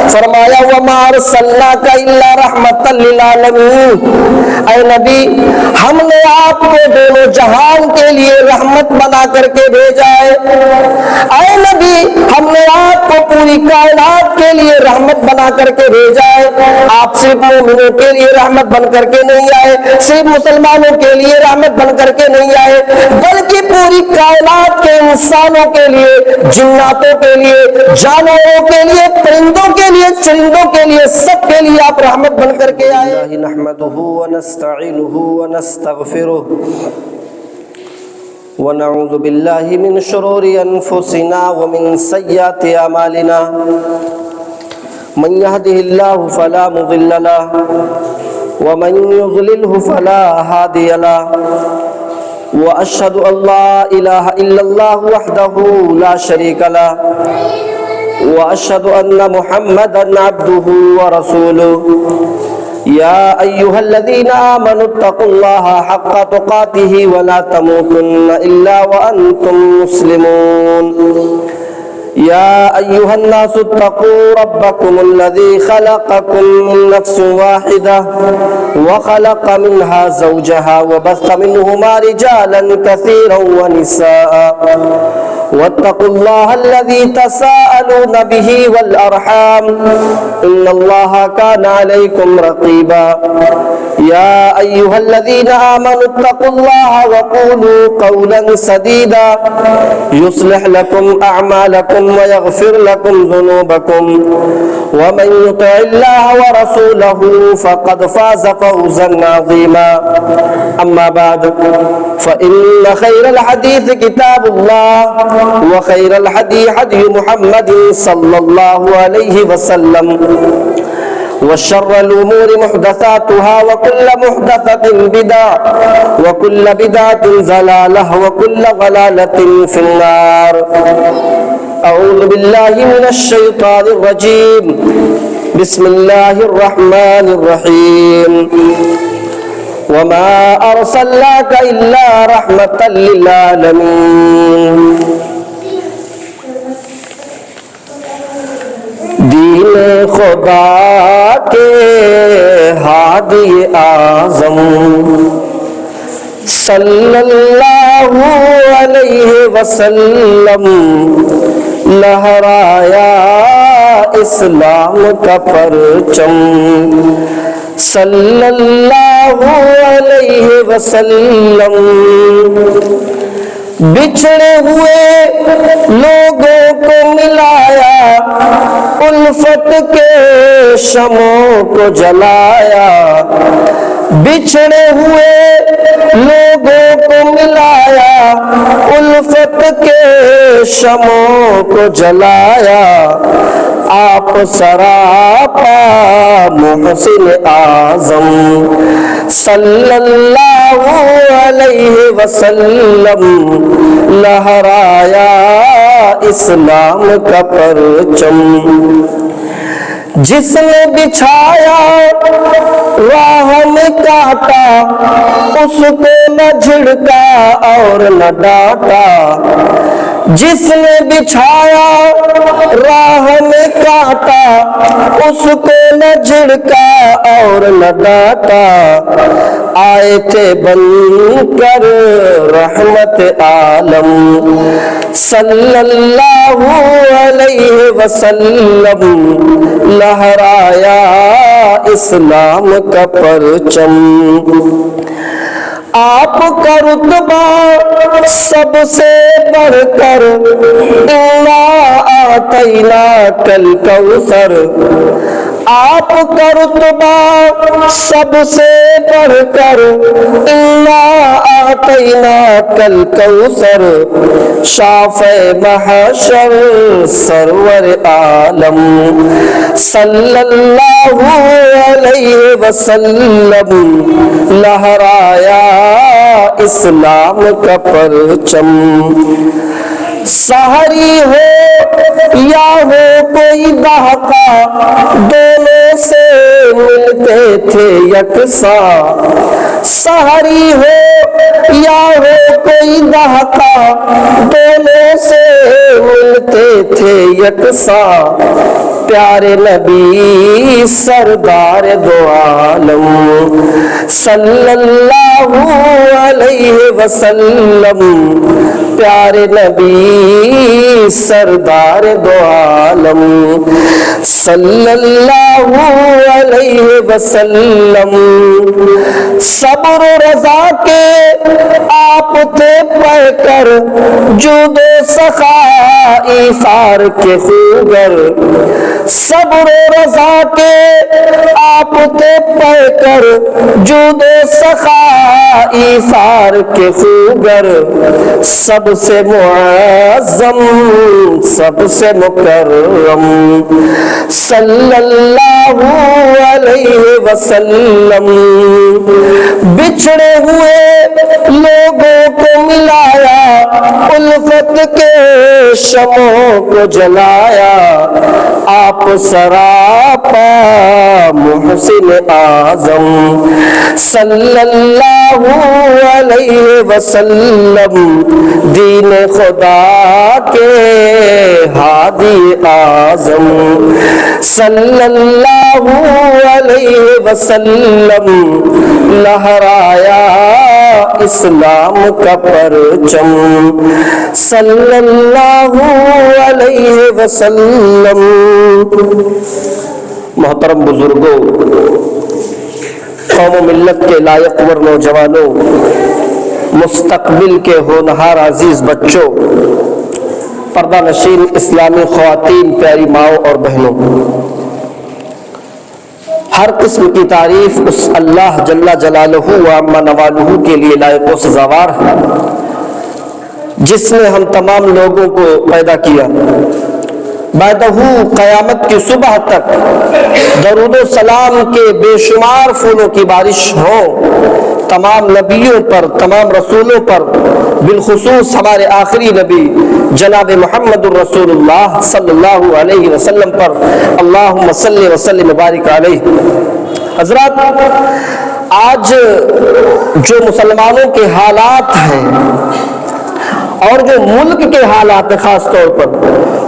فرمایا وما ارسلناک الا رحمۃ للعالمین، اے نبی ہم نے آپ کو دونوں جہان کے لیے رحمت بنا کر کے بھیجا ہے۔ اے نبی ہم نے آپ کو پوری کائنات کے لیے رحمت بنا کر کے بھیجا ہے۔ آپ صرف مومنوں کے لیے رحمت بن کر کے نہیں آئے، صرف مسلمانوں کے لیے رحمت بن کر کے نہیں آئے، بلکہ پوری کائنات کے انسانوں کے لیے، جناتوں کے لیے، جانوروں کے لیے، پرندوں کے لیے، چرندوں کے لیے، سب کے لیے آپ رحمت بن کر کے آئے۔ نحمده ونستعینه ونستغفره ونعوذ باللہ من شرور انفسنا ومن سیئات اعمالنا، من يهده الله فلا مضل له ومن يضلله فلا هادي له، واشهد ان لا اله الا الله وحده لا شريك له، واشهد ان محمدا عبده ورسوله، يا ايها الذين آمنوا اتقوا الله حق تقاته ولا تموتن الا وانتم مسلمون، يا أيها الناس اتقوا ربكم الذي خلقكم من نفس واحدة وخلق منها زوجها وبث منهما رجالا كثيرا ونساء، واتقوا الله الذي تساءلون به والأرحام إن الله كان عليكم رقيبا، يا أيها الذين آمنوا اتقوا الله وقولوا قولا سديدا يصلح لكم أعمالكم ويغفر لكم ذنوبكم، ومن يطع الله ورسوله فقد فاز فوزا عظيما، أما بعد فإن خير الحديث كتاب الله، وخير الهدي هدي محمد صلى الله عليه وسلم، وشر الأمور محدثاتها وكل محدثة بدعة وكل بدعة ضلالة وكل ضلالة في النار۔ أعوذ بالله من الشيطان الرجيم، بسم الله الرحمن الرحيم، وما أرسلناك إلا رحمة للعالمين۔ دین خدا کے ہادی اعظم صلی اللہ علیہ وسلم لہرایا اسلام کا پرچم، صلی اللہ علیہ وسلم بچھڑے ہوئے لوگوں کو ملایا، الفت کے شمعوں کو جلایا، بچھڑے ہوئے لوگوں کو ملایا، الفت کے شمعوں کو جلایا، آپ سراپا محسن اعظم صلی اللہ علیہ وسلم لہرایا اسلام کا پرچم، جس نے بچھایا راہ میں کاٹا اس کو نہ جھڑکا اور نہ ڈانٹا، جس نے بچھایا راہ میں کاٹا اس کو نہ جھڑکا اور نہ ڈانٹا، آئے تھے بن کر رحمت عالم صلی اللہ علیہ وسلم لہرایا اسلام کا پرچم، آپ کا رتبہ سب سے بڑھ کر انا آتیناک الکوثر، آپ کا رتبہ سب سے بڑھ کر انا آتیناک الکوثر، شافع محشر سرور عالم صلی اللہ علیہ وسلم لہرایا اسلام کا پرچم، سحری ہو یا ہو کوئی دہقا دونوں سے ملتے تھے یکساں، سحری ہو یا ہو کوئی دہقا دونوں سے ملتے تھے یکساں، پیارے نبی سردار دو عالم صلی اللہ علیہ وسلم، پیارے نبی سردار دو عالم صلی اللہ علیہ وسلم، صبر و رضا کے آپ تھے پڑھ کر جود و سخا ایثار کے خوگر، صبر و رضا کے آپ تھے پڑھ کر جود و سخا ایثار کے خوگر، سب سے معظم سب سے مکرم صلی اللہ علیہ وسلم، بچھڑے ہوئے لوگوں کو ملایا، الفت کے شمعوں کو جلایا، آپ سراپا محسن اعظم صلی اللہ علیہ وسلم، دین خدا کے ہادی اعظم صلی اللہ علیہ وسلم، لہرایا اسلام کا پرچم صلی اللہ علیہ وسلم۔ محترم بزرگوں، قوم و ملت کے لائق نوجوانوں، مستقبل کے ہونہار عزیز بچوں، پردہ نشین اسلامی خواتین، پیاری ماؤں اور بہنوں، ہر قسم کی تعریف اس اللہ جل جلالہ و عما نوالہ کے لیے لائق و سزاوار ہے جس نے ہم تمام لوگوں کو پیدا کیا، بعدہ قیامت کی صبح تک درود و سلام کے بے شمار پھولوں کی بارش ہو تمام نبیوں پر، تمام رسولوں پر، بالخصوص ہمارے آخری نبی جناب محمد الرسول اللہ صلی اللہ علیہ وسلم پر، اللہم صلی وسلم وبارک علیہ۔ حضرات، آج جو مسلمانوں کے حالات ہیں اور جو ملک کے حالات ہیں خاص طور پر،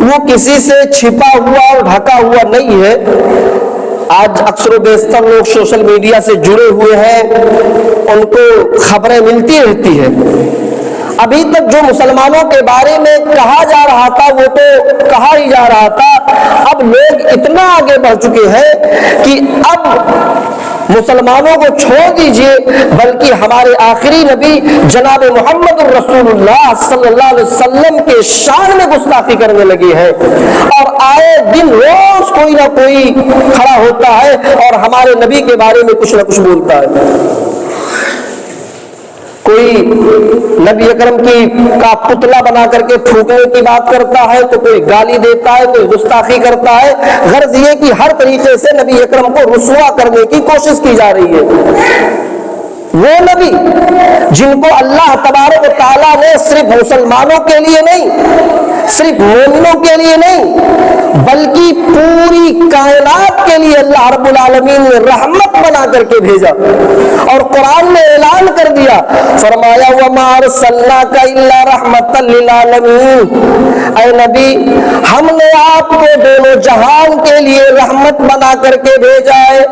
وہ کسی سے چھپا ہوا اور ڈھکا ہوا نہیں ہے۔ آج اکثر و بیشتر لوگ سوشل میڈیا سے جڑے ہوئے ہیں، ان کو خبریں ملتی رہتی ہیں۔ ابھی تک جو مسلمانوں کے بارے میں کہا جا رہا تھا وہ تو کہا ہی جا رہا تھا، اب لوگ اتنا آگے بڑھ چکے ہیں کہ اب مسلمانوں کو چھوڑ دیجئے، بلکہ ہمارے آخری نبی جناب محمد الرسول اللہ صلی اللہ علیہ وسلم کے شان میں گستاخی کرنے لگی ہے، اور آئے دن روز کوئی نہ کوئی کھڑا ہوتا ہے اور ہمارے نبی کے بارے میں کچھ نہ کچھ بولتا ہے۔ کوئی نبی اکرم کا پتلا بنا کر کے پھونکنے کی بات کرتا ہے، تو کوئی گالی دیتا ہے، کوئی گستاخی کرتا ہے۔ غرض یہ کہ ہر طریقے سے نبی اکرم کو رسوا کرنے کی کوشش کی جا رہی ہے۔ وہ نبی جن کو اللہ تبارک و تعالیٰ نے صرف مسلمانوں کے لیے نہیں، صرف مومنوں کے لیے نہیں، بلکہ پوری کائنات کے لیے اللہ رب العالمین نے رحمت بنا کر کے بھیجا، اور قرآن میں اعلان کر دیا، فرمایا وَمَا أَرْسَلْنَاكَ إِلَّا رَحْمَةً لِّلْعَالَمِينَ، اے نبی ہم نے آپ کو دونوں جہان کے لیے رحمت بنا کر کے بھیجا ہے۔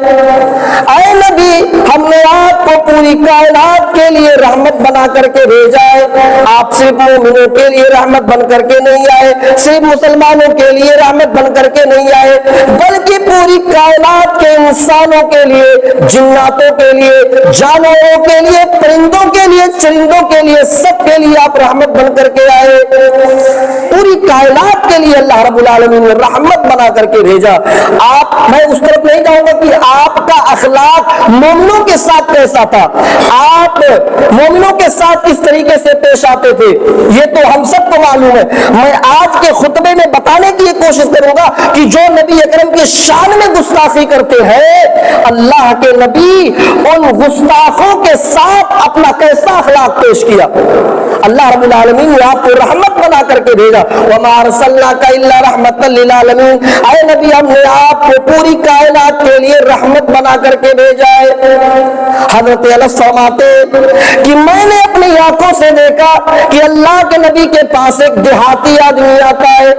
اے نبی ہم نے آپ کو پوری کائنات کے لیے رحمت بنا کر کے بھیجا ہے۔ آپ صرف مومنوں کے لیے رحمت بن کر کے نہیں آئے، صرف مسلمانوں کے لیے رحمت بن کر کے نہیں آئے، بلکہ پوری کائنات کے انسانوں کے لیے، جناتوں کے لیے، جانوروں کے لیے، پرندوں کے لیے، چرندوں کے لیے، سب کے لیے آپ رحمت بن کر کے آئے۔ پوری کائنات کے لیے اللہ رب العالمین نے رحمت بنا کر کے بھیجا۔ میں اس طرف نہیں جاؤں گا کہ آپ کا اخلاق مومنوں کے ساتھ کیسا تھا، آپ مومنوں کے ساتھ کس طریقے سے پیش آتے تھے، یہ تو ہم سب کو معلوم ہے۔ میں آج کے خطبے میں بتانے کی یہ کوشش کروں گا کہ جو نبی اکرم کی شان میں گستاخی کرتے ہیں، اللہ کے نبی ان گستاخوں کے ساتھ اپنا کیسا اخلاق پیش کیا۔ اللہ رب العالمین نے آپ کو رحمت بنا کر کے بھیجا. وما ارسلناک الا رحمتا للعالمین. اے نبی ہم نے آپ کو پوری کائنات کے لیے رحمت بنا کر کے بھیجا ہے. حضرت انس فرماتے کہ میں نے اپنی آنکھوں سے دیکھا کہ اللہ کے نبی کے پاس ایک دیہاتی آدمی آتا ہے.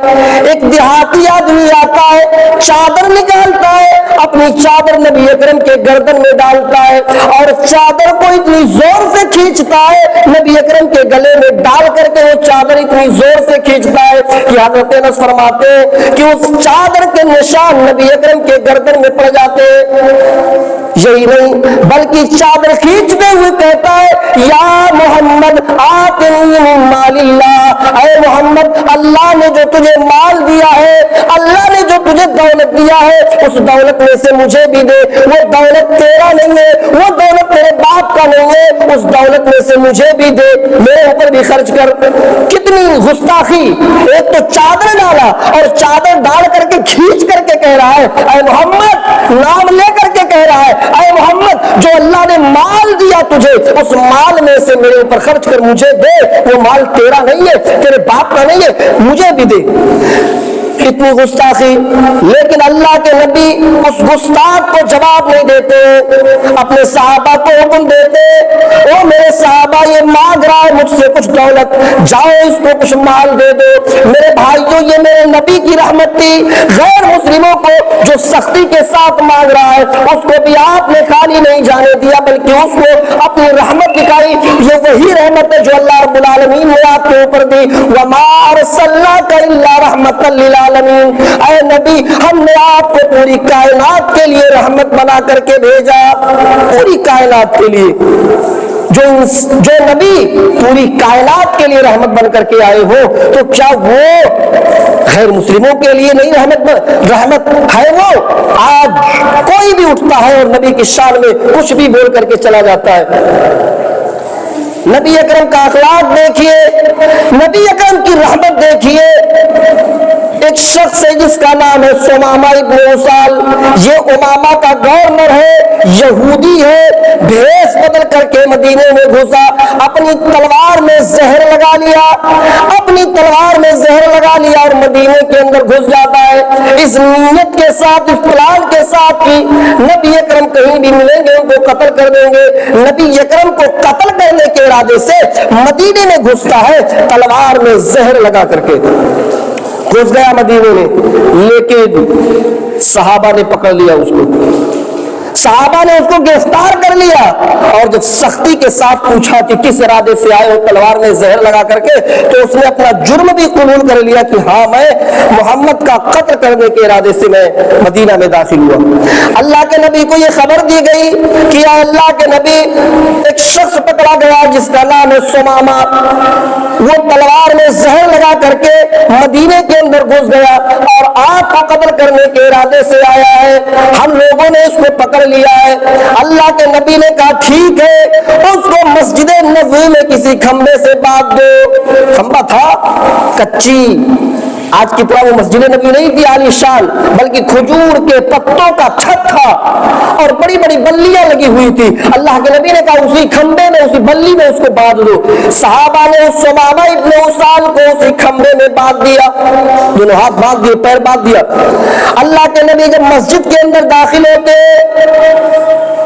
ایک دیہاتی آدمی آتا ہے, چادر نکالتا ہے, اپنی چادر نبی اکرم کے گردن میں ڈالتا ہے اور چادر کو اتنی زور سے کھینچتا ہے, نبی اکرم کے گلے میں ڈال کر کے وہ چادر اتنی زور سے کھینچتا ہے کہ حضرت انس فرماتے ہیں کہ اس چادر کے نشان نبی اکرم کے گردن میں پڑ جاتے ہیں. یہی نہیں بلکہ چادر کھینچتے ہوئے کہتا ہے یا محمد آتنی من مال اللہ. اے محمد اللہ نے جو تجھے مال دیا ہے, اللہ نے جو تجھے دولت دیا ہے, اس دولت میں سے مجھے بھی دے. وہ دولت تیرا نہیں ہے, وہ دولت میرے باپ کا نہیں ہے, اس دولت میں سے مجھے بھی دے, میرے اوپر بھی خرچ کر. کتنی گستاخی. ایک تو چادر ڈالا اور چادر ڈال کر کے کھینچ کر کے کہہ رہا ہے اے محمد, نام لے کر کے کہہ رہا ہے اے محمد جو اللہ نے مال دیا تجھے اس مال میں سے میرے اوپر خرچ کر مجھے دے. وہ مال تیرا نہیں ہے, تیرے باپ کا نہیں ہے, مجھے بھی دے. کتنی گستاخی. لیکن اللہ کے نبی اس گستاخ کو جواب نہیں دیتے, اپنے صحابہ کو حکم دیتے او میرے صحابہ یہ مانگ رہا ہے مجھ سے کچھ دولت, جاؤ اس کو کچھ مال دے دو. میرے بھائیوں یہ میرے نبی کی رحمت تھی. غیر مسلموں کو جو سختی کے ساتھ مانگ رہا ہے اس کو بھی آپ نے خالی نہیں جانے دیا بلکہ اس کو اپنی رحمت دکھائی. یہ وہی رحمت ہے جو اللہ رب العالمین نے آپ کے اوپر دی. وما ارسلناک الا رحمتا للعالمین. اے نبی ہم نے آپ کو پوری کائنات کے لیے رحمت بنا کر کے بھیجا. پوری کائنات کے لیے. جو نبی پوری کائنات کے لیے رحمت بن کر کے آئے ہو تو کیا وہ غیر مسلموں کے لیے نہیں رحمت ہے؟ وہ آج کوئی بھی اٹھتا ہے اور نبی کی شان میں کچھ بھی بول کر کے چلا جاتا ہے. نبی اکرم کا اخلاق دیکھیے, نبی اکرم کی رحمت دیکھیے. ایک شخص ہے جس کا نام ہے سمامہ ابن اسال. یہ امامہ کا گورنر ہے, یہودی ہے. بھیس بدل کر کے مدینے میں گھسا, اپنی تلوار میں زہر لگا لیا, اپنی تلوار میں زہر لگا لیا اور مدینے کے اندر گھس جاتا ہے اس نیت کے ساتھ, اس پلان کے ساتھ کہ نبی اکرم کہیں بھی ملیں گے ان کو قتل کر دیں گے. نبی اکرم کو قتل کرنے کے ارادے سے مدینے میں گھستا ہے, تلوار میں زہر لگا کر کے گھس گیا مدینے میں. لیکن صحابہ نے پکڑ لیا اس کو, صحابہ نے اس کو گرفتار کر لیا اور جب سختی کے ساتھ پوچھا کہ کس ارادے سے آئے ہو تلوار میں زہر لگا کر کے, تو اس نے اپنا جرم بھی قبول کر لیا کہ ہاں میں محمد کا قتل کرنے کے ارادے سے میں مدینہ میں داخل ہوا. اللہ کے نبی کو یہ خبر دی گئی کہ یا اللہ کے نبی ایک شخص پکڑا گیا جس کا نام ہے سمامہ. وہ تلوار میں زہر لگا کر کے مدینے کے اندر گھس گیا اور آپ کو قتل کرنے کے ارادے سے آیا ہے. ہم لوگوں نے اس کو پکڑ لیا ہے. اللہ کے نبی نے کہا ٹھیک ہے, اس کو مسجد نبوی میں کسی کھمبے سے باندھ دو. کھمبا تھا کچی, آج کی طرح وہ مسجد نبی نہیں تھی عالی شان, بلکہ کھجور کے پتوں کا چھت تھا اور بڑی بڑی بلیاں لگی ہوئی تھی. اللہ کے نبی نے کہا اسی کھمبے میں, اسی بلی میں اس کو باندھ دو. صحابہ نے اس سمامہ ابن اسال کو اسی کھمبے میں باندھ دیا, دونوں ہاتھ باندھ دیے, پیر باندھ دیا. اللہ کے نبی جب مسجد کے اندر داخل ہوتے,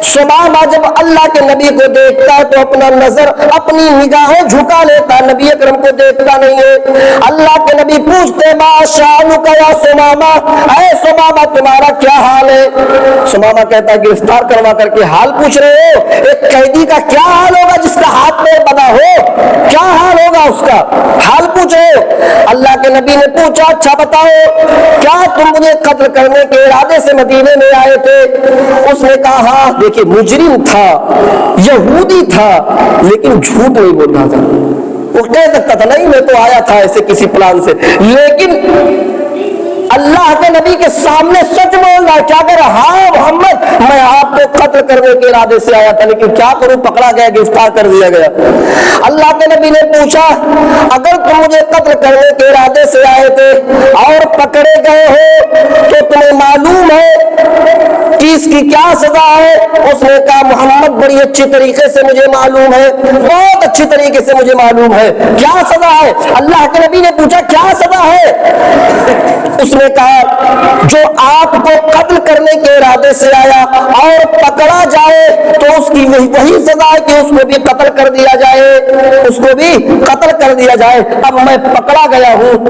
سمامہ جب اللہ کے نبی کو دیکھتا ہے تو اپنا نظر, اپنی نگاہیں جھکا لیتا, نبی اکرم کو دیکھتا نہیں ہے. اللہ کے نبی پوچھتے ما شانک یا سمامہ, اے سمامہ تمہارا کیا حال ہے؟ سمامہ کہتا ہے گرفتار کروا کر کے حال پوچھ رہے ہو؟ ایک قیدی کا کیا حال ہوگا جس کا ہاتھ پیر بنا ہو, کیا حال ہوگا اس کا, حال پوچھ رہے ہو؟ اللہ کے نبی نے پوچھا اچھا بتاؤ کیا تم مجھے قتل کرنے کے ارادے سے مدینے میں آئے تھے؟ اس نے کہا ہاں. دیکھیے مجرم تھا, یہودی تھا, لیکن جھوٹ نہیں بول رہا تھا. وہ کہہ سکتا تھا نہیں میں تو آیا تھا ایسے کسی پلان سے, لیکن اللہ کے نبی کے سامنے سچ بول رہا ہے. کیا کہہ رہا, ہاں محمد میں آپ کو قتل کرنے کے ارادے سے آیا تھا, لیکن کیا کروں پکڑا گیا, گرفتار کر دیا گیا. اللہ کے نبی نے پوچھا اگر تم مجھے قتل کرنے کے ارادے سے آئے تھے اور پکڑے گئے ہو تو تمہیں معلوم ہے کہ اس کی کیا سزا ہے؟ اس نے کہا محمد بڑی اچھی طریقے سے مجھے معلوم ہے، بہت اچھی طریقے سے مجھے معلوم ہے۔ کیا سزا ہے؟ اللہ کے نبی نے پوچھا کیا سزا ہے؟ اس نے کہا جو آپ کو قتل کرنے کے ارادے سے آیا اور پکڑا جائے تو اس کی وہی سزا ہے کہ اس کو بھی قتل کر دیا جائے، اس کو بھی قتل کر دیا جائے۔ اب میں پکڑا گیا ہوں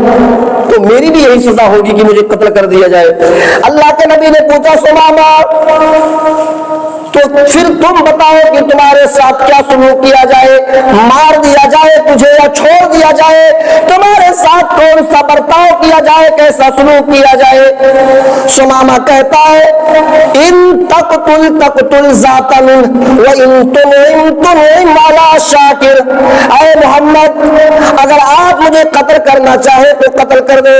تو میری بھی یہی سزا ہوگی کہ مجھے قتل کر دیا جائے۔ اللہ کے نبی نے پوچھا سمامہ تو پھر تم بتاؤ کہ تمہارے ساتھ کیا سلوک کیا جائے، مار دیا جائے تجھے یا چھوڑ دیا جائے؟ تمہارے ساتھ کون سا برتاؤ کیا جائے، کیسا سلوک کیا جائے؟ سمامہ کہتا ہے ان تقتل ذاتا وان تنعم علی شاکر، اے محمد اگر آپ مجھے قتل کرنا چاہے تو قتل کر دیں،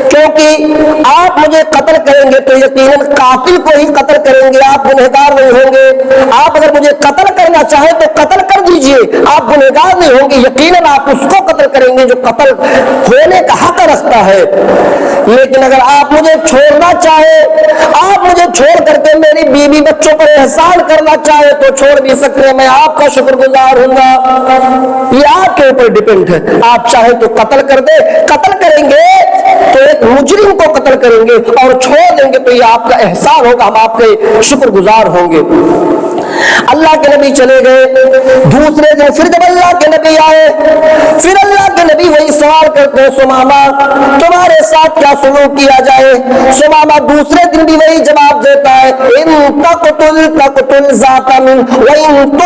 کیونکہ آپ مجھے قتل کریں گے تو یقیناً قاتل کو ہی قتل کریں گے، آپ گنہگار نہیں ہوں گے۔ آپ اگر مجھے قتل کرنا چاہیں تو قتل کر دیجئے، آپ گنہگار نہیں ہوں گے، یقیناً آپ اس کو قتل کریں گے جو قتل ہونے کا حق رکھتا ہے۔ لیکن اگر آپ مجھے چھوڑنا چاہے، آپ مجھے چھوڑ کر کے میری بیوی بچوں پر احسان کرنا چاہے تو چھوڑ بھی سکتے ہیں، میں آپ کا شکر گزار ہوں گا۔ یہ آپ کے اوپر ڈیپینڈ ہے، آپ چاہے تو قتل کر دے، قتل کریں گے تو ایک مجرم کو قتل کریں گے اور چھوڑ دیں گے تو یہ آپ کا احسان ہوگا، ہم آپ کے شکر گزار ہوں گے۔ اللہ کے نبی چلے گئے۔ دوسرے دن پھر جب اللہ کے نبی آئے، پھر اللہ کے نبی وہی سوال کرتے ہیں سمامہ تمہارے ساتھ کیا سلوک کیا جائے؟ سمامہ دوسرے دن بھی وہی جواب دیتا ہے ان تقتل ذاتا من وان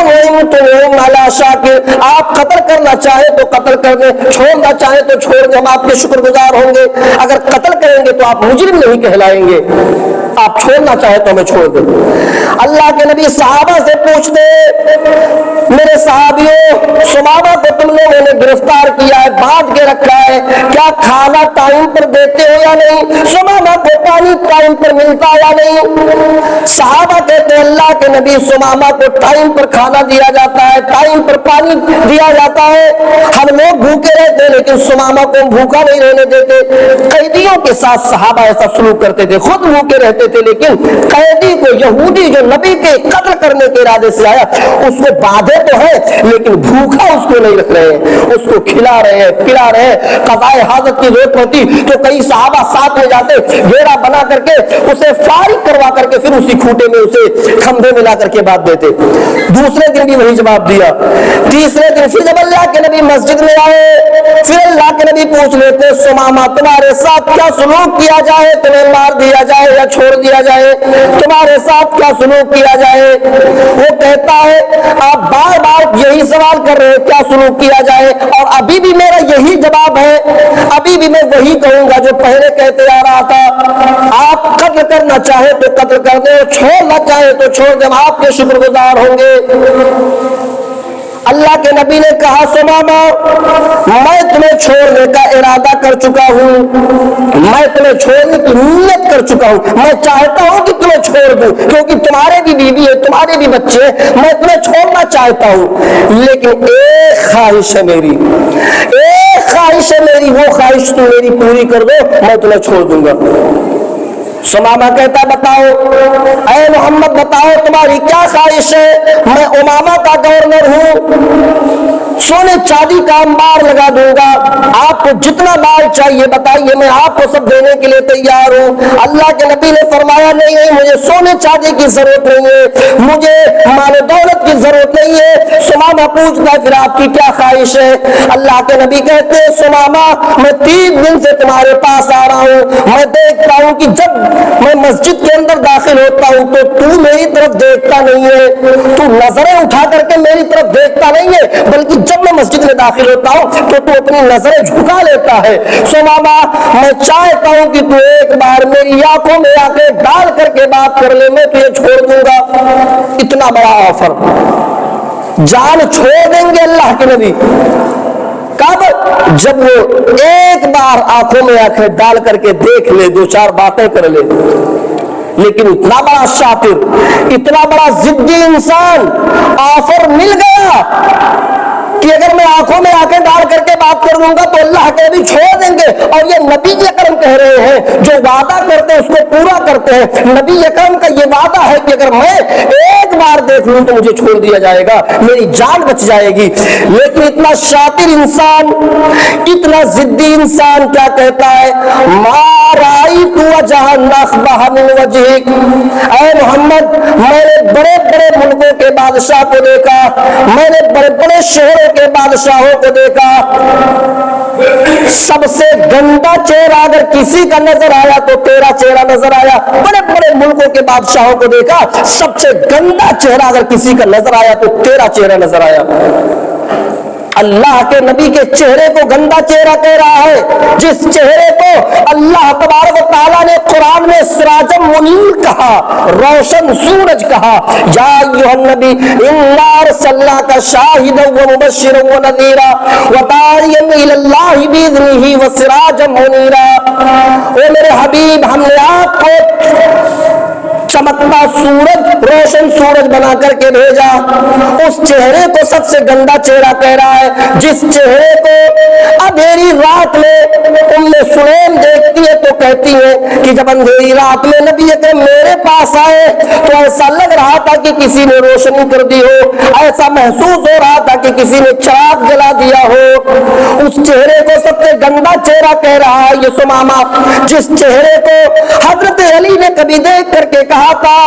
تنعم علی شاکر، آپ قتل کرنا چاہے تو قتل کر دیں، چھوڑنا چاہے تو چھوڑ دیں، ہم آپ کے شکر گزار ہوں گے۔ اگر قتل کریں گے تو آپ مجرم نہیں کہلائیں گے، آپ چھوڑنا چاہے تو ہمیں چھوڑ دیں۔ اللہ کے نبی صحابہ سے پوچھتے میرے صحابیوں سمامہ کو تم لوگوں نے گرفتار کیا ہے، باندھ کے رکھا ہے، کیا کھانا ٹائم پر دیتے ہو یا نہیں؟ سمامہ کو پانی ٹائم پر ملتا یا نہیں؟ صحابہ کہتے ہیں اللہ کے نبی سمامہ کو ٹائم پر کھانا دیا جاتا ہے، ٹائم پر پانی دیا جاتا ہے، ہم لوگ بھوکے رہتے ہیں لیکن سمامہ کو بھوکا نہیں رہنے دیتے۔ قیدیوں کے ساتھ صحابہ ایسا سلوک کرتے تھے، خود بھوکے رہتے تھے لیکن قیدی کو یہودی جو نبی کے قتل کرنے کے ارادے سے آیا اس کو باندھے تو ہے لیکن بھوکا اس کو نہیں رکھ رہے ہیں، اس کو کھلا رہے ہیں پلا رہے ہیں۔ قضائے حاجت کی ضرورت ہوتی تو کئی صحابہ ساتھ میں جاتے، گھیرا بنا کر کے اسے فارغ کروا کر کے پھر اسی کھوٹے میں اسے کھمبے میں لا کر کے باندھ دیتے۔ دوسرے دن بھی وہی جواب دیا۔ تیسرے دن پھر جب اللہ کے نبی مسجد میں آئے پھر اللہ کے نبی پوچھ لیتے سمامہ تمہارے ساتھ کیا سلوک کیا جائے، تمہیں مار دیا جائے یا چھوڑ دیا جائے، تمہارے ساتھ کیا سلوک کیا جائے؟ وہ کہتا ہے آپ بار بار یہی سوال کر رہے ہیں کیا سلوک کیا جائے، اور ابھی بھی میرا یہی جواب ہے، ابھی بھی میں وہی کہوں گا جو پہلے کہتے آ رہا تھا۔ آپ قتل کرنا چاہے تو قتل کر دیں، چھوڑنا چاہے تو چھوڑ دیں، آپ کے شکر گزار ہوں گے۔ اللہ کے نبی نے کہا سمامہ میں تمہیں چھوڑنے کا ارادہ کر چکا ہوں، میں تمہیں چھوڑنے کی نیت کر چکا ہوں، میں چاہتا ہوں کہ تمہیں چھوڑ دوں کیونکہ تمہارے بھی بیوی ہے، تمہارے بھی بچے ہیں، میں تمہیں چھوڑنا چاہتا ہوں، لیکن ایک خواہش ہے میری، ایک خواہش ہے میری، وہ خواہش تم میری پوری کر دو میں تمہیں چھوڑ دوں گا۔ سمامہ کہتا بتاؤ اے محمد بتاؤ تمہاری کیا خواہش ہے؟ میں امامہ کا گورنر ہوں، سونے چاندی کا انبار لگا دوں گا، آپ کو جتنا مال چاہیے بتائیے میں آپ کو سب دینے کے لیے تیار ہوں۔ اللہ کے نبی نے فرمایا نہیں مجھے سونے چاندی کی ضرورت نہیں ہے، مجھے مال و دولت کی ضرورت نہیں ہے۔ سمامہ پوچھتا پھر آپ کی کیا خواہش ہے؟ اللہ کے نبی کہتے ہیں سمامہ میں 3 دن سے تمہارے پاس آ رہا ہوں، میں دیکھتا ہوں کہ جب میں مسجد کے اندر داخل ہوتا ہوں تو میری طرف دیکھتا نہیں ہے، تو نظریں اٹھا کر کے میری طرف دیکھتا نہیں ہے، بلکہ جب میں مسجد میں داخل ہوتا ہوں تو اپنی نظریں جھکا لیتا ہے۔ سمامہ میں چاہتا ہوں کہ تو ایک بار میری آنکھوں میں آنکھیں ڈال کر کے بات کر لے، میں تجھے چھوڑ دوں گا۔ اتنا بڑا آفر، جان چھوڑ دیں گے اللہ کے نبی کب؟ جب وہ ایک بار آنکھوں میں آنکھیں ڈال کر کے دیکھ لے، 2-4 باتیں کر لے۔ لیکن اتنا بڑا شاطر، اتنا بڑا ضدی انسان، آفر مل گیا کہ اگر میں آنکھوں میں آنکھیں ڈال کر کے بات کر دوں گا تو اللہ کے نبی چھوڑ دیں گے، اور یہ نبی اکرم کہہ رہے ہیں، جو وعدہ کرتے ہیں اس کو پورا کرتے ہیں۔ نبی اکرم کا یہ وعدہ ہے کہ اگر میں ایک بار دیکھ لوں تو مجھے چھوڑ دیا جائے گا، میری جان بچ جائے گی۔ لیکن اتنا شاطر انسان، اتنا ضدی انسان کیا کہتا ہے، ما رأیت وجہا اقبح من وجہک، اے محمد میں نے بڑے بڑے ملکوں کے بادشاہ کو دیکھا، میں نے بڑے بڑے شہروں کے بادشاہوں کو دیکھا، سب سے گندا چہرہ اگر کسی کا نظر آیا تو تیرا چہرہ نظر آیا۔ بڑے بڑے ملکوں کے بادشاہوں کو دیکھا، سب سے گندا چہرہ اگر کسی کا نظر آیا تو تیرا چہرہ نظر آیا۔ اللہ کے نبی کے چہرے کو گندا چہرہ کہہ رہا ہے، جس چہرے کو اللہ تبارک و تعالیٰ نے قرآن میں سراجم منیر کہا، روشن سورج کہا، یا ایھا النبی انا ارسلناک شاہدا ومبشرا ونذیرا وداعیا الی اللہ باذنہ وسراجا منیرا۔ اے میرے حبیب، ہم نے آپ کو چمکتا سورج، روشن سورج بنا کر کے بھیجا۔ اس چہرے کو سب سے گندا چہرہ کہہ رہا ہے، جس چہرے کو اندھیری رات میں ام سلیم دیکھتی ہے تو کہتی ہے کہ جب اندھیری رات میں نبی اکرم میرے پاس آئے تو ایسا لگ رہا تھا کہ کسی نے روشنی کر دی ہو، ایسا محسوس ہو رہا تھا کہ کسی نے چراغ جلا دیا ہو۔ اس چہرے کو سب سے گندا چہرہ کہہ رہا ہے یہ سمامہ، جس چہرے کو حضرت علی نے کبھی دیکھ کر کے کہا تھا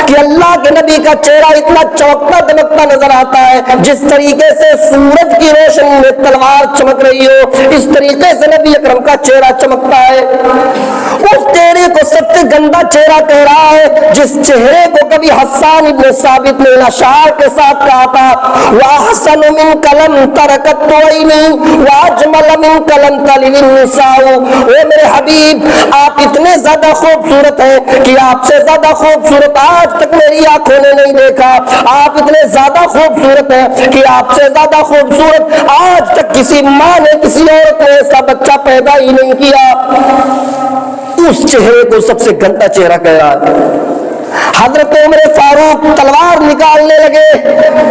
کہ اللہ کے نبی کا چہرہ اتنا چمکتا دمکتا نظر آتا ہے، جس طریقے سے سورج کی روشنی میں تلوار چمک رہی ہو، اس طریقے سے نبی اکرم کا چہرہ چمکتا ہے۔ اس چہرے کو سب سے گندا چہرہ کہہ رہا ہے، جس چہرے کو کبھی حسان ابن ثابت نے اشعار کے ساتھ کہا تھا، وَأَحْسَنُ مِنْكَ لَمْ تَرَكَتْ عَيْنِي وَأَجْمَلَ مِنْكَ لَمْ تَلِدِ النِّسَاءُ۔ اے میرے حبیب، آپ اتنے زیادہ خوبصورت ہیں کہ آپ سے زیادہ خوبصورت آج تک میری آنکھوں نے نہیں دیکھا۔ آپ اتنے زیادہ خوبصورت ہیں کہ آپ سے زیادہ خوبصورت آج تک کسی ماں نے، کسی عورت نے ایسا بچہ پیدا ہی نہیں کیا۔ اس چہرے کو سب سے گندا چہرہ کہہ رہا ہے۔ حضرت عمر فاروق تلوار نکالنے لگے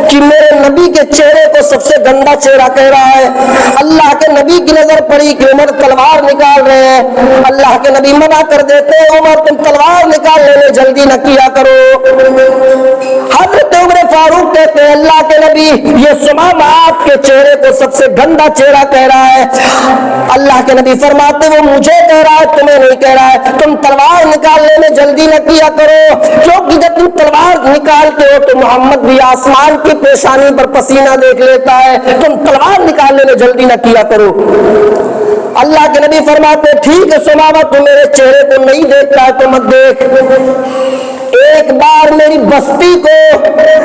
کہ میرے نبی کے چہرے کو سب سے گندا چہرہ کہہ رہا ہے۔ اللہ کے نبی کی نظر پڑی کہ عمر تلوار نکال رہے ہیں، اللہ کے نبی منع کر دیتے، عمر تم تلوار نکالنے میں جلدی نہ کیا کرو۔ حضرت عمر فاروق کہتے ہیں اللہ کے نبی یہ سمامہ آپ کے چہرے کو سب سے گندا چہرہ کہہ رہا ہے۔ اللہ کے نبی فرماتے وہ مجھے کہہ رہا ہے، تمہیں نہیں کہہ رہا ہے، تم تلوار نکالنے میں جلدی نہ کیا کرو، کیونکہ جب تم تلوار نکالتے ہو تو محمد بھی آسمان کی پیشانی پر پسینہ دیکھ لیتا ہے، تم تلوار نکالنے میں جلدی نہ کیا کرو۔ اللہ کے نبی فرماتے ٹھیک ہے سمامہ، تو میرے چہرے کو نہیں دیکھتا ہے تو مت دیکھ، ایک بار میری بستی کو،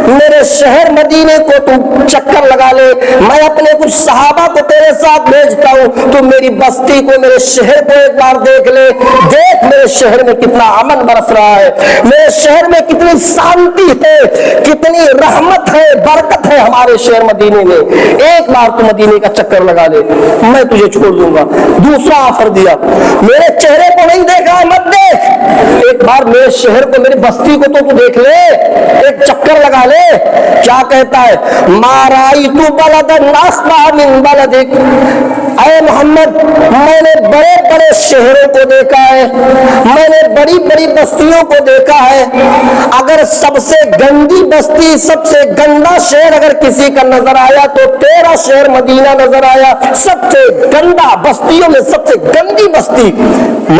میرے شہر مدینے کو تو چکر لگا لے، میں اپنے کچھ صحابہ کو تیرے ساتھ بھیجتا ہوں، تو میری بستی کو، میرے شہر کو ایک بار دیکھ لے، دیکھ میرے شہر میں کتنا امن برس رہا ہے، میرے شہر میں کتنی شانتی ہے، کتنی رحمت ہے، برکت ہے ہمارے شہر مدینے میں، ایک بار تو مدینے کا چکر لگا لے، میں تجھے چھوڑ دوں گا۔ دوسرا آفر دیا، میرے چہرے کو نہیں دیکھا مت دیکھ، ایک بار میرے شہر کو، میری بستی کو تو دیکھ لے، ایک چکر لگا لے۔ کیا کہتا ہے، ما رأیت بلدا اخبث من بلدک، اے محمد میں نے بڑے بڑے شہروں کو دیکھا ہے، میں نے بڑی بڑی بستیوں کو دیکھا ہے، اگر سب سے گندی بستی، سب سے گندا شہر اگر کسی کا نظر آیا تو تیرا شہر مدینہ نظر آیا، سب سے گندا بستیوں میں سب سے گندی بستی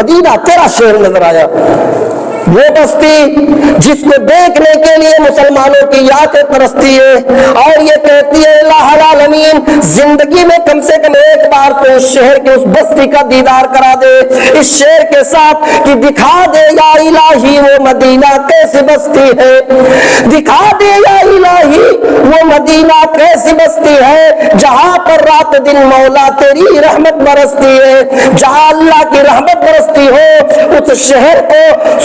مدینہ تیرا شہر نظر آیا۔ وہ بستی جس کو دیکھنے کے لیے مسلمانوں کی یاتیں ترستی ہے اور یہ کہتی ہے الہ العالمین زندگی میں کم سے کم ایک بار تو اس شہر کے اس بستی کا دیدار کرا دے، اس شہر کے ساتھ کہ دکھا دے یا الہی وہ مدینہ کیسی بستی ہے، دکھا دے یا الہی وہ مدینہ کیسی بستی ہے جہاں پر رات دن مولا تیری رحمت برستی ہے، جہاں اللہ کی رحمت برستی ہو، اس شہر کو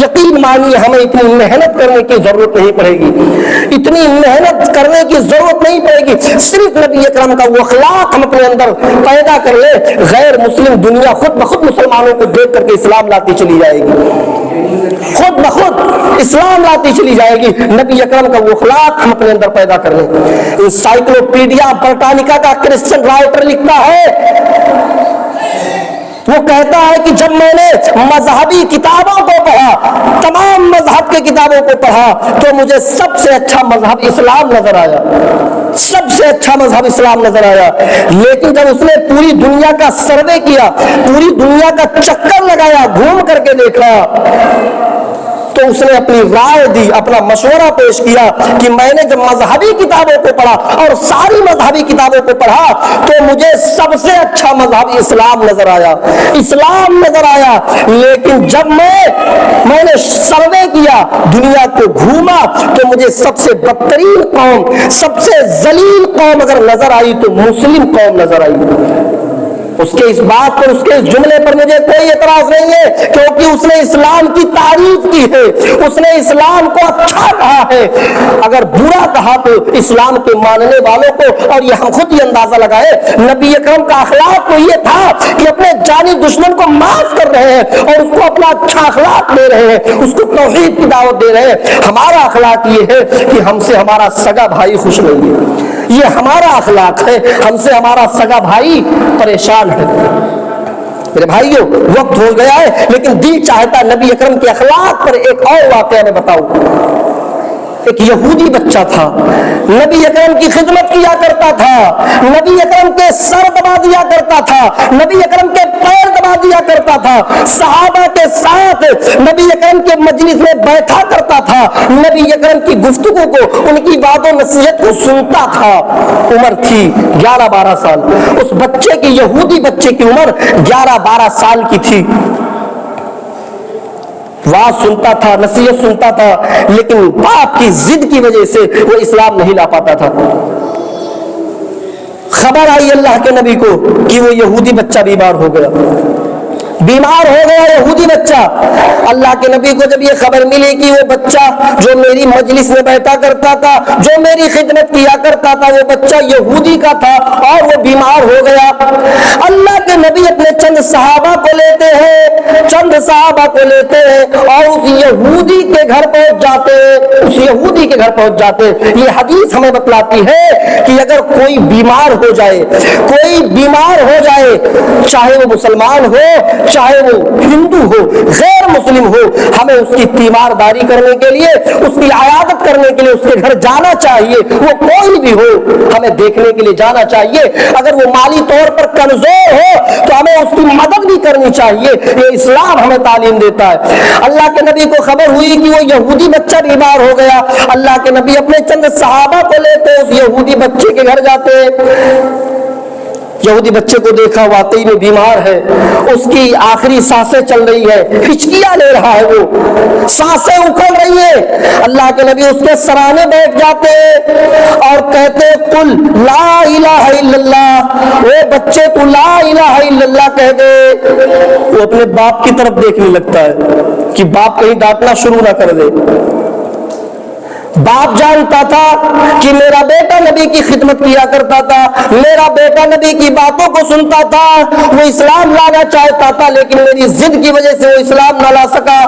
یقین مانیے ہمیں اتنی محنت کرنے کی ضرورت نہیں پڑے گی، اتنی محنت کرنے کی ضرورت نہیں پڑے گی، صرف نبی اکرم کا وہ اخلاق ہم اپنے اندر پیدا کر لیں، غیر مسلم دنیا خود بخود مسلمانوں کو دیکھ کر کے اسلام لاتی چلی جائے گی، خود بخود اسلام لاتی چلی جائے گی۔ نبی اکرم کا وہ اخلاق ہم اپنے اندر پیدا کر لیں۔ انسائکلوپیڈیا برٹانیکا کا کرسچن رائٹر لکھتا ہے، وہ کہتا ہے کہ جب میں نے مذہبی کتابوں کو پڑھا، تمام مذہب کے کتابوں کو پڑھا، تو مجھے سب سے اچھا مذہب اسلام نظر آیا، سب سے اچھا مذہب اسلام نظر آیا۔ لیکن جب اس نے پوری دنیا کا سروے کیا، پوری دنیا کا چکر لگایا، گھوم کر کے دیکھا، تو اس نے اپنی رائے دی، اپنا مشورہ پیش کیا کہ میں نے جب مذہبی کتابوں کو پڑھا اور ساری مذہبی کتابوں کو پڑھا تو مجھے سب سے اچھا مذہب اسلام نظر آیا، اسلام نظر آیا۔ لیکن جب میں نے سروے کیا، دنیا کو گھوما، تو مجھے سب سے بدترین قوم، سب سے ذلیل قوم اگر نظر آئی تو مسلم قوم نظر آئی۔ اس کے اس بات پر، اس کے اس جملے پر مجھے کوئی اعتراض نہیں ہے، کیونکہ اس نے اسلام کی تعریف کی ہے، اس نے اسلام کو اچھا کہا ہے۔ اگر برا کہا تو اسلام کے ماننے والوں کو، اور یہ ہم خود ہی اندازہ لگائے، نبی اکرم کا اخلاق تو یہ تھا کہ اپنے جانی دشمن کو معاف کر رہے ہیں اور اس کو اپنا اچھا اخلاق دے رہے ہیں، اس کو توحید کی دعوت دے رہے ہیں۔ ہمارا اخلاق یہ ہے کہ ہم سے ہمارا سگا بھائی خوش نہیں ہے، یہ ہمارا اخلاق ہے، ہم سے ہمارا سگا بھائی پریشان ہے۔ میرے بھائیوں، وقت ہو گیا ہے، لیکن دل چاہتا نبی اکرم کے اخلاق پر ایک اور واقعہ میں بتاؤں۔ ایک یہودی بچہ تھا، نبی اکرم کی خدمت کیا کرتا تھا، نبی اکرم کے سر دبا دیا کرتا تھا، نبی اکرم کے پیر دبا دیا کرتا تھا، صحابہ کے ساتھ نبی اکرم کے مجلس میں بیٹھا کرتا تھا، نبی اکرم کی گفتگو کو، ان کی بات و نصیحت کو سنتا تھا۔ عمر تھی 11-12 سال، اس بچے کی، یہودی بچے کی عمر 11-12 سال کی تھی۔ واز سنتا تھا، نصیحت سنتا تھا، لیکن باپ کی ضد کی وجہ سے وہ اسلام نہیں لا پاتا تھا۔ خبر آئی اللہ کے نبی کو کہ وہ یہودی بچہ بیمار ہو گیا، بیمار ہو گیا یہودی بچہ۔ اللہ کے نبی کو جب یہ خبر ملی کہ وہ بچہ جو میری مجلس میں بیٹھا کرتا تھا، جو میری خدمت کیا کرتا تھا، وہ بچہ یہودی کا تھا اور وہ بیمار ہو گیا، اللہ کے نبی اپنے چند صحابہ کو لیتے ہیں، چند صحابہ کو لیتے ہیں اور اس یہودی کے گھر پہنچ جاتے ہیں، اس یہودی کے گھر پہنچ جاتے ہیں۔ یہ حدیث ہمیں بتلاتی ہے کہ اگر کوئی بیمار ہو جائے، کوئی بیمار ہو جائے، چاہے وہ مسلمان ہو، چاہے وہ ہندو ہو، غیر مسلم ہو، ہمیں اس کی تیمارداری کرنے کے لیے، اس کی عیادت کرنے کے لیے اس کے گھر جانا چاہیے، وہ کوئی بھی ہو، ہمیں دیکھنے کے لیے جانا چاہیے۔ اگر وہ مالی طور پر کمزور ہو تو ہمیں اس کی مدد بھی کرنی چاہیے، یہ اسلام ہمیں تعلیم دیتا ہے۔ اللہ کے نبی کو خبر ہوئی کہ وہ یہودی بچہ بیمار ہو گیا، اللہ کے نبی اپنے چند صحابہ کو لیتے اس یہودی بچے کے گھر جاتے۔ یہودی بچے کو دیکھا، واقعی میں بیمار ہے، اس کی آخری سانسیں چل رہی ہے، ہچکیاں لے رہا ہے، وہ سانسیں اکھڑ رہی ہیں۔ اللہ کے نبی اس کے سرانے بیٹھ جاتے اور کہتے قل لا الہ الا اللہ، وہ بچے کو لا الہ الا اللہ کہہ دے۔ وہ اپنے باپ کی طرف دیکھنے لگتا ہے کہ باپ کہیں ڈانٹنا شروع نہ کر دے۔ باپ جانتا تھا کہ میرا بیٹا نبی کی خدمت کیا کرتا تھا، میرا بیٹا نبی کی باتوں کو سنتا تھا، وہ اسلام لانا چاہتا تھا، لیکن میری ضد کی وجہ سے وہ اسلام نہ لا سکا۔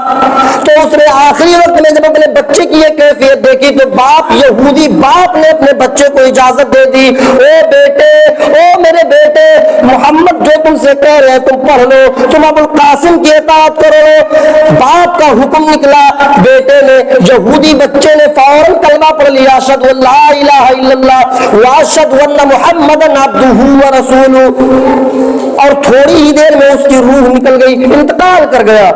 تو اس نے آخری وقت میں جب اپنے بچے کی یہ کیفیت دیکھی تو باپ، یہودی باپ نے اپنے بچے کو اجازت دے دی، او بیٹے، او میرے بیٹے، محمد جو تم سے کہہ رہے ہیں تم پڑھ لو، تم ابو القاسم کی اطاعت کرو۔ باپ کا حکم نکلا، بیٹے نے، یہودی بچے نے فوراً کلمہ پڑھ لیا، اشہد ان لا الہ الا اللہ واشہد ان محمدن عبدہ ورسولہ، اور تھوڑی ہی دیر میں اس کی روح نکل گئی، انتقال کر گیا۔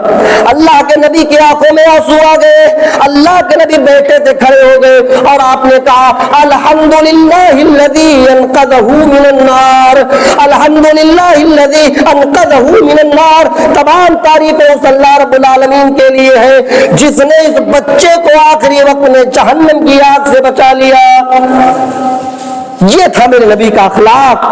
اللہ کے نبی کی آنکھوں میں آنسو آ گئے، اللہ کے نبی بیٹے سے کھڑے ہو گئے اور آپ نے کہا الحمدللہ الذی انقذہ من النار، الحمدللہ الذی انقذہ من النار، تمام تعریفیں اس اللہ رب العالمین کے لیے ہے جس نے اس بچے کو آخری وقت میں جہنم کی آگ سے بچا لیا۔ یہ تھا میرے نبی کا اخلاق.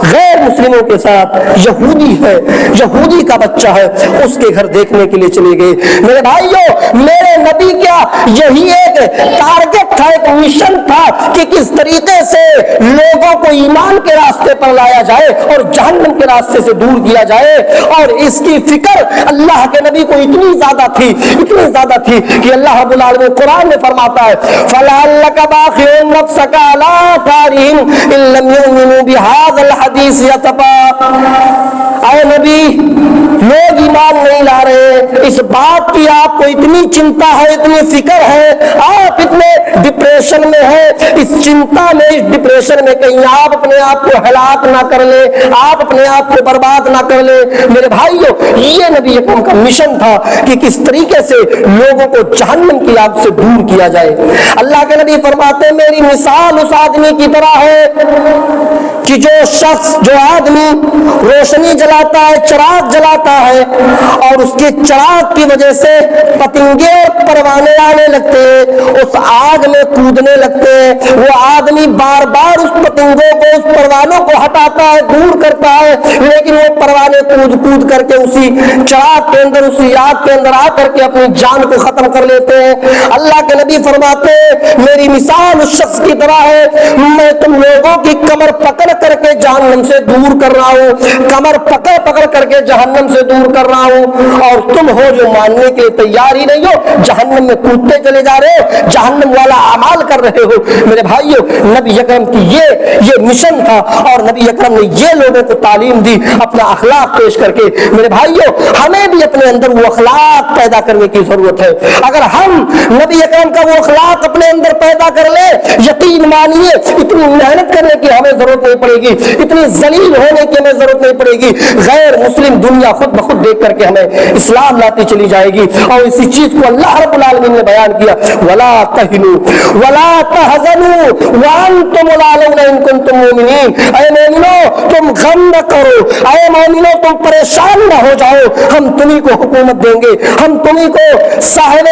غیر مسلموں کے ساتھ یہودی ہے, یہودی کا بچہ ہے, اس کے گھر دیکھنے کے لیے چلے گئے. میرے بھائیوں, میرے نبی کیا یہی ایک ٹارگٹ تھا, ایک مشن تھا کہ کس طریقے سے لوگوں کو ایمان کے راستے پر لایا جائے اور جہنم کے راستے سے دور کیا جائے. اور اس کی فکر اللہ کے نبی کو اتنی زیادہ تھی, اتنی زیادہ تھی کہ اللہ رب العالمین قرآن میں فرماتا ہے فَلَعَلَّكَ بَاخِعٌ نَفْسَكَ عَلَىٰ آثَارِهِمْ إِن لَّمْ يُؤْمِنُوا بِهَٰذَا الْحَدِيثِ أَسَفًا. اے نبی, لوگ ایمان نہیں لا رہے, اس بات کی آپ کو اتنی چنتا ہے, اتنی فکر ہے, آپ اتنے ڈپریشن میں ہیں, اس چنتا میں, اس ڈپریشن میں کہیں آپ اپنے آپ کو ہلاک نہ کر لیں, آپ اپنے آپ کو برباد نہ کر لیں. میرے بھائیوں, یہ نبی اکرم کا مشن تھا کہ کس طریقے سے لوگوں کو جہنم کی آگ سے دور کیا جائے. اللہ کے نبی فرماتے ہیں میری مثال اس آدمی کی طرح ہے کہ جو شخص, جو آدمی روشنی جلاتا ہے, چراغ جلاتا ہے, اور اس کے چراغ کی وجہ سے پتنگے اور پروانے آنے لگتے ہیں, اس آگ میں کودنے لگتے ہیں. وہ آدمی بار بار اس پتنگوں کو, اس پروانوں کو ہٹاتا ہے, دور کرتا ہے, لیکن وہ پروانے کود کود کر کے اسی چراغ کے اندر, اسی آگ کے اندر آ کر کے اپنی جان کو ختم کر لیتے ہیں. اللہ کے نبی فرماتے ہیں میری مثال اس شخص کی طرح ہے, میں تم لوگوں کی کمر پکڑ کر کے جہنم سے دور کر رہا ہوں, کمر پکڑ پکڑ کر کے جہنم سے دور کر رہا ہوں, اور تم ہو جو ماننے کے تیار ہی نہیں ہو, جہنم میں کودتے چلے جا رہے ہو, جہنم والا اعمال کر رہے ہو. میرے بھائیوں, نبی اکرم کی یہ مشن تھا, اور نبی اکرم نے یہ لوگوں کو تعلیم دی اپنا اخلاق پیش کر کے. میرے بھائیوں, ہمیں بھی اپنے اندر وہ اخلاق پیدا کرنے کی ضرورت ہے. اگر ہم نبی اکرم کا وہ اخلاق اپنے اندر پیدا کر لیں, یقین مانیے اتنی محنت کرنے کی ہمیں ضرورت نہیں پڑے گی, اتنی ذلیل ہونے کی ہمیں ضرورت نہیں پڑے گی. غیر مسلم دنیا خود بخود دیکھ کر کے ہمیں اسلام لاتی چلی جائے گی. اور اسی چیز کو اللہ رب العالمین نے بیان کیا ولا تہنوا ولا تحزنوا وانتم الاعلون ان کنتم مؤمنین. اے مومنو تم غم نہ کرو, اے مومنو تم پریشان نہ ہو جاؤ, ہم تمہیں کو حکومت دیں گے, ہم تمہیں کو صاحب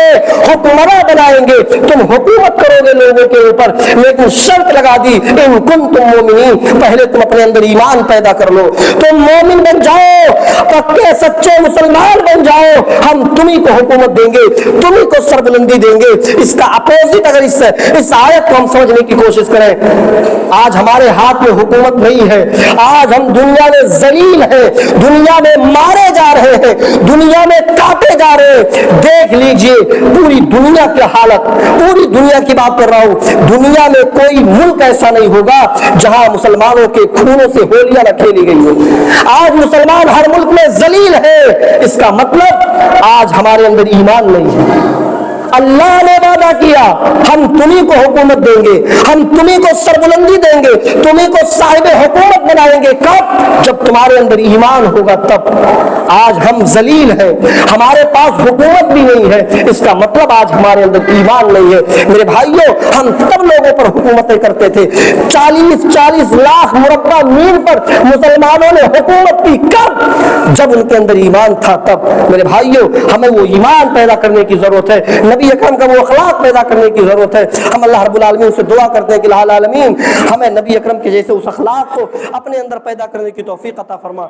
حکمراں بنائیں گے, تم حکومت کرو گے لوگوں کے اوپر, لیکن شرط لگا دی ان کنتم مؤمنین, پہلے تم اپنے اندر ایمان پیدا کر لو, تم مومن بن جاؤ, پکے سچے مسلمان بن جاؤ, ہم تمہیں کو حکومت دیں گے, تمہیں کو سربلندی دیں گے. اس کا اپوزٹ اگر اس آیت کو ہم سمجھنے کی کوشش کریں, آج ہمارے ہاتھ میں حکومت نہیں ہے, آج ہم دنیا میں ذلیل ہیں, دنیا میں مارے جا رہے ہیں, دنیا میں کاٹے جا رہے ہیں. دیکھ لیجئے پوری دنیا کی حالت, پوری دنیا کی بات کر رہا ہوں, دنیا میں کوئی ملک ایسا نہیں ہوگا جہاں مسلمانوں کے خونوں سے ہولیاں نہ کھیلی گئی ہو. آج مسلمان ہر ملک میں ذلیل ہے, اس کا مطلب آج ہمارے اندر ایمان نہیں ہے. اللہ نے وعدہ کیا ہم تمہیں کو حکومت دیں گے, ہم تمہیں کو سربلندی دیں گے, تمہیں کو صاحب حکومت بنائیں گے. کب؟ جب تمہارے اندر ایمان ہوگا تب. آج ہم ذلیل ہیں, ہمارے پاس حکومت بھی نہیں ہے, اس کا مطلب آج ہمارے اندر ایمان نہیں ہے. میرے بھائیوں, ہم تب لوگوں پر حکومتیں کرتے تھے, 40 لاکھ مربع میل پر مسلمانوں نے حکومت کی. کب؟ جب ان کے اندر ایمان تھا تب. میرے بھائیوں, ہمیں وہ ایمان پیدا کرنے کی ضرورت ہے, نبی اکرم کا وہ اخلاق پیدا کرنے کی ضرورت ہے. ہم اللہ رب العالمین سے دعا کرتے ہیں کہ العالمین ہمیں نبی اکرم کے جیسے اس اخلاق کو اپنے اندر پیدا کرنے کی توفیق عطا فرما.